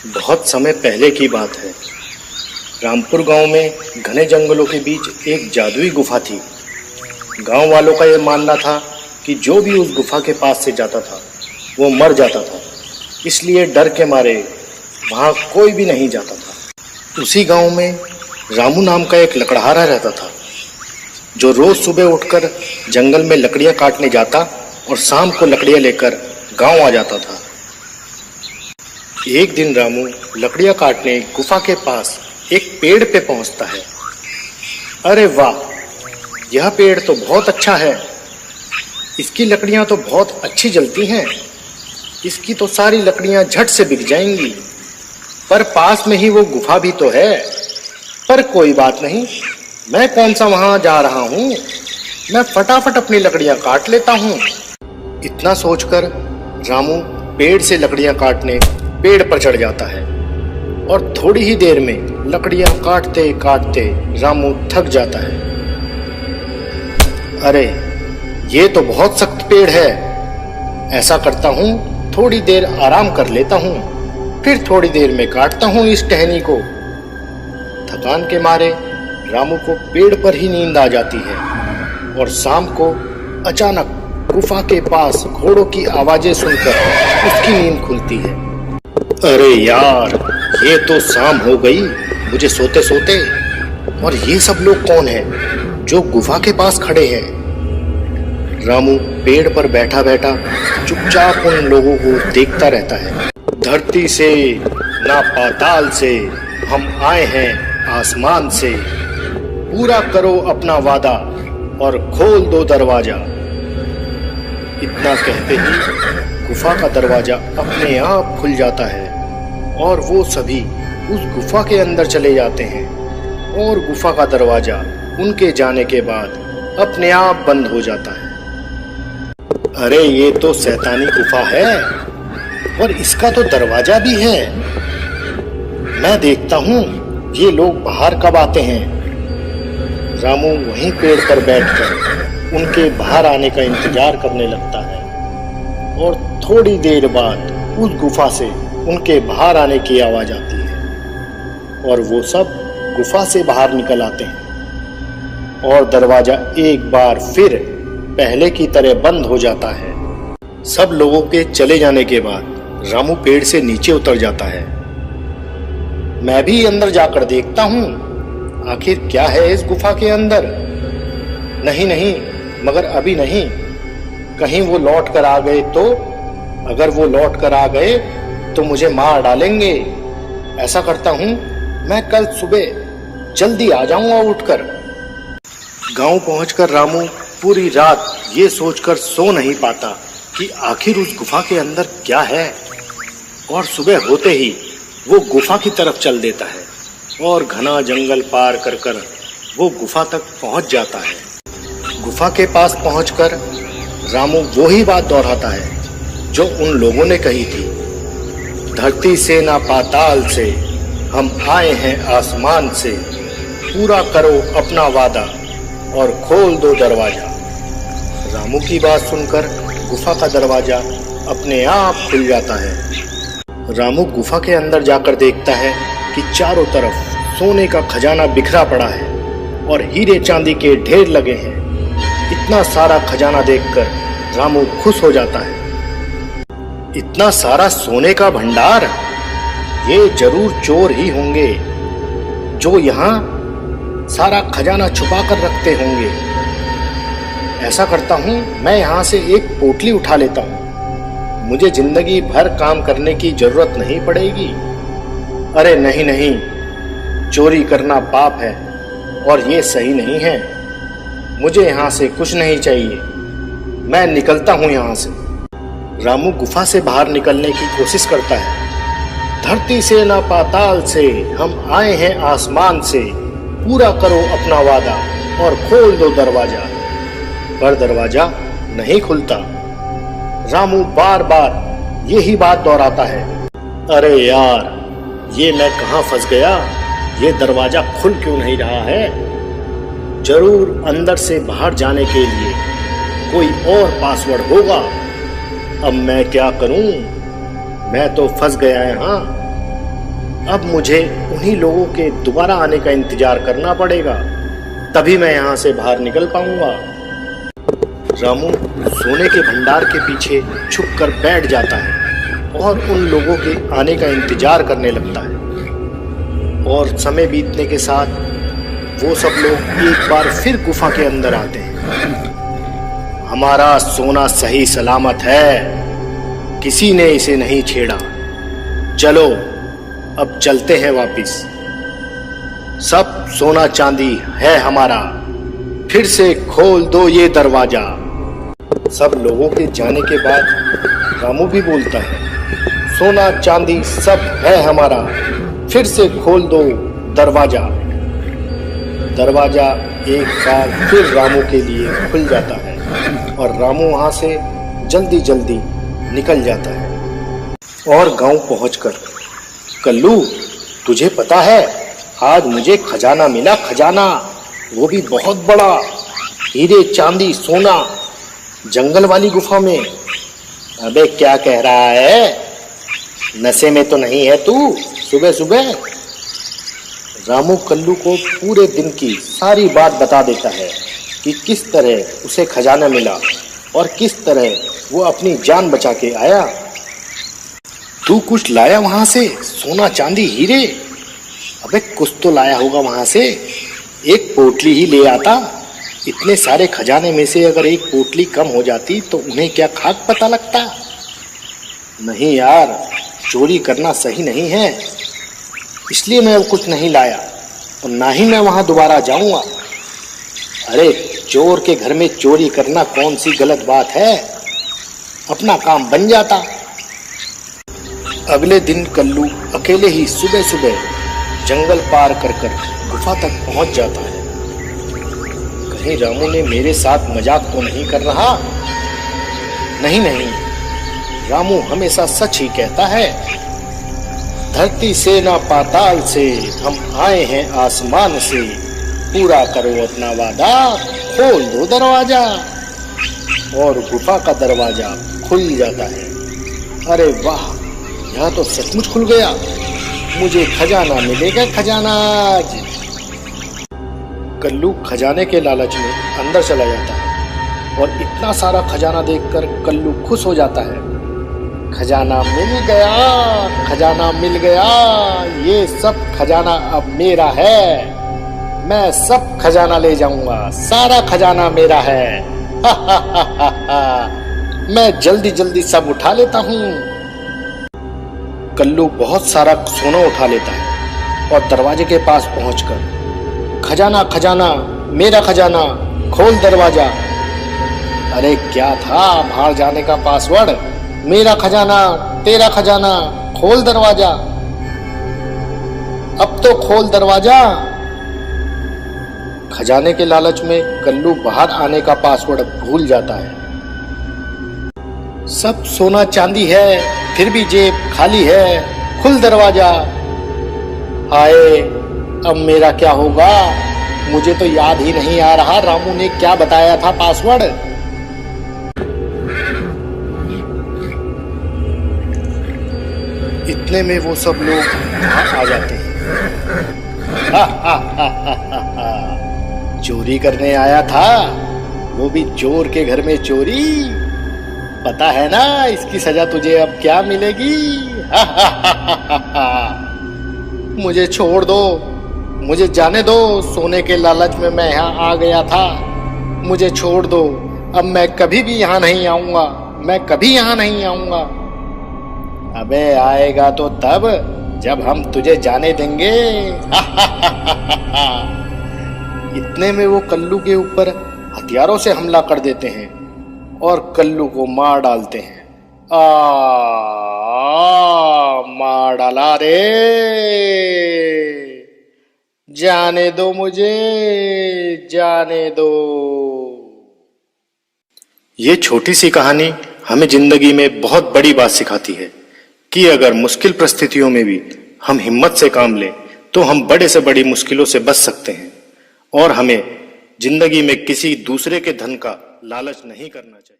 बहुत समय पहले की बात है। रामपुर गांव में घने जंगलों के बीच एक जादुई गुफा थी। गांव वालों का यह मानना था कि जो भी उस गुफा के पास से जाता था वो मर जाता था, इसलिए डर के मारे वहां कोई भी नहीं जाता था। उसी गांव में रामू नाम का एक लकड़हारा रहता था, जो रोज सुबह उठकर जंगल में लकड़ियां काटने जाता और शाम को लकड़ियां लेकर गांव आ जाता था। एक दिन रामू लकड़ियां काटने गुफा के पास एक पेड़ पे पहुंचता है। अरे वाह, यह पेड़ तो बहुत अच्छा है। इसकी लकड़ियां तो बहुत अच्छी जलती हैं। इसकी तो सारी लकड़ियां झट से बिक जाएंगी। पर पास में ही वो गुफा भी तो है। पर कोई बात नहीं, मैं कौन सा वहां जा रहा हूं, मैं फटाफट अपनी लकड़ियां काट लेता हूं। इतना सोचकर रामू पेड़ से लकड़ियां काटने पेड़ पर चढ़ जाता है और थोड़ी ही देर में लकड़ियां काटते काटते रामू थक जाता है। अरे, ये तो बहुत सख्त पेड़ है। ऐसा करता हूं, थोड़ी देर आराम कर लेता हूं, फिर थोड़ी देर में काटता हूं इस टहनी को। थकान के मारे रामू को पेड़ पर ही नींद आ जाती है और शाम को अचानक गुफा के पास घोड़ों की आवाजें सुनकर उसकी नींद खुलती है। अरे यार, ये तो शाम हो गई मुझे सोते सोते। और ये सब लोग कौन हैं जो गुफा के पास खड़े हैं? रामू पेड़ पर बैठा बैठा चुपचाप उन लोगों को देखता रहता है। धरती से ना पाताल से हम आए हैं आसमान से, पूरा करो अपना वादा और खोल दो दरवाजा। इतना कहते ही गुफा का दरवाजा अपने आप खुल जाता है और वो सभी उस गुफा के अंदर चले जाते हैं और गुफा का दरवाजा उनके जाने के बाद अपने आप बंद हो जाता है। अरे, ये तो शैतानी गुफा है और इसका तो दरवाजा भी है। मैं देखता हूँ ये लोग बाहर कब आते हैं। रामू वहीं पेड़ पर बैठकर उनके बाहर आने का इंतजार करने लगता है और थोड़ी देर बाद उस गुफा से उनके बाहर आने की आवाज आती है और वो सब गुफा से बाहर निकल आते हैं और दरवाजा एक बार फिर पहले की तरह बंद हो जाता है। सब लोगों के चले जाने के बाद रामू पेड़ से नीचे उतर जाता है। मैं भी अंदर जाकर देखता हूँ आखिर क्या है इस गुफा के अंदर। नहीं नहीं, मगर अभी नहीं, कहीं वो लौट कर आ गए तो? अगर वो लौट कर आ गए तो मुझे मार डालेंगे। ऐसा करता हूँ, मैं कल सुबह जल्दी आ जाऊंगा उठकर। गांव पहुंचकर रामू पूरी रात ये सोचकर सो नहीं पाता कि आखिर उस गुफा के अंदर क्या है। और सुबह होते ही वो गुफा की तरफ चल देता है और घना जंगल पार कर कर वो गुफा तक पहुंच जाता है। गुफा के पास पहुंचकर रामू वो ही बात दोहराता है जो उन लोगों ने कही थी। धरती से ना पाताल से हम आए हैं आसमान से, पूरा करो अपना वादा और खोल दो दरवाजा। रामू की बात सुनकर गुफा का दरवाजा अपने आप खुल जाता है। रामू गुफा के अंदर जाकर देखता है कि चारों तरफ सोने का खजाना बिखरा पड़ा है और हीरे चांदी के ढेर लगे हैं। इतना सारा खजाना देखकर रामू खुश हो जाता है। इतना सारा सोने का भंडार, ये जरूर चोर ही होंगे जो यहाँ सारा खजाना छुपा कर रखते होंगे। ऐसा करता हूँ, मैं यहाँ से एक पोटली उठा लेता हूँ, मुझे जिंदगी भर काम करने की जरूरत नहीं पड़ेगी। अरे नहीं नहीं, चोरी करना पाप है और ये सही नहीं है। मुझे यहाँ से कुछ नहीं चाहिए, मैं निकलता हूँ यहाँ से। रामू गुफा से बाहर निकलने की कोशिश करता है। धरती से ना पाताल से हम आए हैं आसमान से, पूरा करो अपना वादा और खोल दो दरवाजा। पर दरवाजा नहीं खुलता। रामू बार बार यही बात दोहराता है। अरे यार, ये मैं कहाँ फंस गया, ये दरवाजा खुल क्यों नहीं रहा है। जरूर अंदर से बाहर जाने के लिए कोई और पासवर्ड होगा। अब मैं क्या करूं, मैं तो फंस गया यहाँ। अब मुझे उन्हीं लोगों के दोबारा आने का इंतजार करना पड़ेगा, तभी मैं यहाँ से बाहर निकल पाऊंगा। रामू सोने के भंडार के पीछे छुपकर बैठ जाता है और उन लोगों के आने का इंतजार करने लगता है। और समय बीतने के साथ वो सब लोग एक बार फिर गुफा के अंदर आते हैं। हमारा सोना सही सलामत है, किसी ने इसे नहीं छेड़ा। चलो अब चलते हैं वापिस। सब सोना चांदी है हमारा, फिर से खोल दो ये दरवाजा। सब लोगों के जाने के बाद रामू भी बोलता है, सोना चांदी सब है हमारा, फिर से खोल दो दरवाजा। दरवाजा एक बार फिर रामू के लिए खुल जाता है और रामू वहां से जल्दी जल्दी निकल जाता है। और गांव पहुंचकर, कल्लू तुझे पता है आज मुझे खजाना मिला, खजाना, वो भी बहुत बड़ा, हीरे चांदी सोना, जंगल वाली गुफा में। अबे क्या कह रहा है, नशे में तो नहीं है तू सुबह सुबह? रामू कल्लू को पूरे दिन की सारी बात बता देता है कि किस तरह उसे खजाना मिला और किस तरह वो अपनी जान बचा के आया। तू कुछ लाया वहां से, सोना चांदी हीरे? अबे कुछ तो लाया होगा वहां से, एक पोटली ही ले आता। इतने सारे खजाने में से अगर एक पोटली कम हो जाती तो उन्हें क्या खाक पता लगता? नहीं यार, चोरी करना सही नहीं है, इसलिए मैं अब कुछ नहीं लाया और ना ही मैं वहां दोबारा जाऊंगा। अरे चोर के घर में चोरी करना कौन सी गलत बात है, अपना काम बन जाता। अगले दिन कल्लू अकेले ही सुबह सुबह जंगल पार कर कर गुफा तक पहुंच जाता है। कहीं रामू ने मेरे साथ मजाक तो नहीं कर रहा? नहीं नहीं, रामू हमेशा सच ही कहता है। धरती से ना पाताल से, हम आए हैं आसमान से, पूरा करो अपना वादा, खोल दो दरवाजा। और गुफा का दरवाजा खुल जाता है। अरे वाह, यह तो सचमुच खुल गया, मुझे खजाना मिलेगा, खजाना। कल्लू खजाने के लालच में अंदर चला जाता है और इतना सारा खजाना देखकर कल्लू खुश हो जाता है। खजाना मिल गया, खजाना मिल गया, ये सब खजाना अब मेरा है, मैं सब खजाना ले जाऊंगा, सारा खजाना मेरा है। हा हा हा हा हा, मैं जल्दी जल्दी सब उठा लेता हूँ। कल्लू बहुत सारा सोना उठा लेता है और दरवाजे के पास पहुंचकर, खजाना खजाना मेरा खजाना, खोल दरवाजा। अरे क्या था बाहर जाने का पासवर्ड? मेरा खजाना तेरा खजाना, खोल दरवाजा, अब तो खोल दरवाजा। खजाने के लालच में कल्लू बाहर आने का पासवर्ड भूल जाता है। सब सोना चांदी है, फिर भी जेब खाली है, खुल दरवाजा। हाय, अब मेरा क्या होगा? मुझे तो याद ही नहीं आ रहा रामू ने क्या बताया था पासवर्ड। इतने में वो सब लोग वहां आ जाते हैं। हा हा हा हा हा, चोरी करने आया था, वो भी चोर के घर में चोरी। पता है ना इसकी सजा तुझे अब क्या मिलेगी? हा हा हा हा हा। मुझे छोड़ दो, मुझे जाने दो, सोने के लालच में मैं यहाँ आ गया था, मुझे छोड़ दो, अब मैं कभी भी यहाँ नहीं आऊंगा, मैं कभी यहाँ नहीं आऊंगा। अबे आएगा तो तब जब हम तुझे जाने देंगे। इतने में वो कल्लू के ऊपर हथियारों से हमला कर देते हैं और कल्लू को मार डालते हैं। मार डाला रे, जाने दो मुझे, जाने दो। ये छोटी सी कहानी हमें जिंदगी में बहुत बड़ी बात सिखाती है कि अगर मुश्किल परिस्थितियों में भी हम हिम्मत से काम लें तो हम बड़े से बड़ी मुश्किलों से बच सकते हैं और हमें जिंदगी में किसी दूसरे के धन का लालच नहीं करना चाहिए।